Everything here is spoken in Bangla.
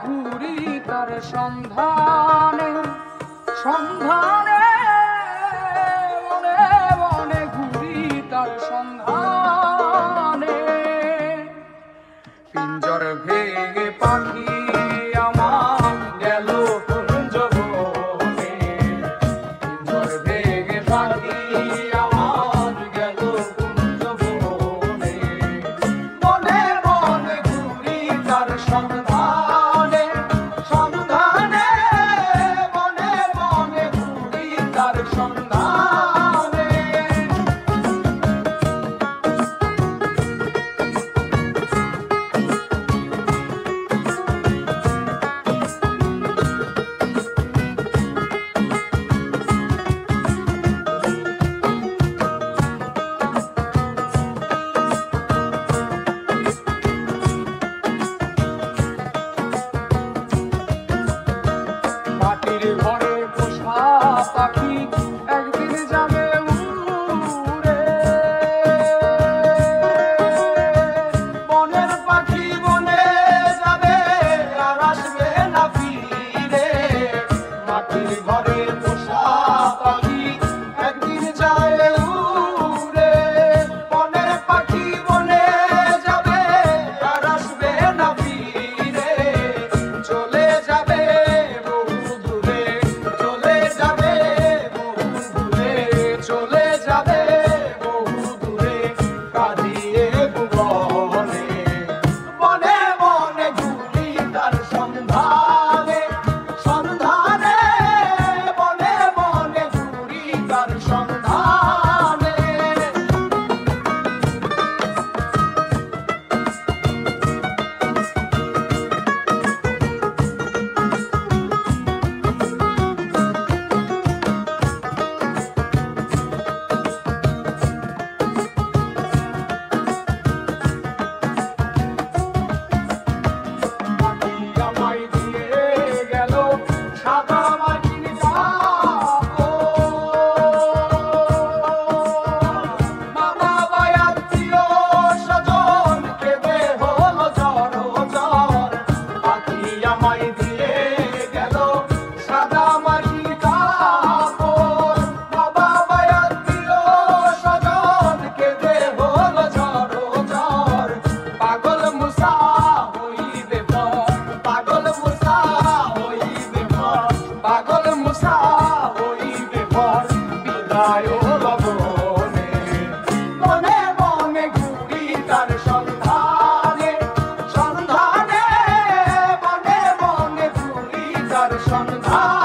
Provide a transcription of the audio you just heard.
ঘুরি তার সন্ধানে সন্ধানে, বনে বনে ঘুরি তার সন্ধানে। পিঞ্জর ভেঙে পাখি আমার গেল কুঞ্জ বনে, পিঞ্জর ভেঙে পাখি আমার গেল কুঞ্জ বনে। বনে বনে ঘুরি তার সন্ধানে সন্ধানে, বনে বনে ঘুরি তার সন্ধানে। মাটির ঘরে পোষা পাখি একদিন যাবে উড়ে, বনের পাখি বনে যাবে আর আসবে না ফিরে। মাটির ঘরে পোষা পাখি একদিন যাবে উড়ে, বনের পাখি বনে যাবে আর আসবে না ফিরে। চলে যাবে চলে যাবে বহু দূরে কাঁদিয়ে ভুবনে। বনে বনে ঘুরি তার সন্ধানে সন্ধানে, বনে বনে ঘুরি তার সন্ধানে। পাগল মুসা হইবে পর বিদায় লবণে। বনে বনে ঘুরি তার সন্ধানে সন্ধানে, বনে বনে ঘুরি তার সন্ধানে।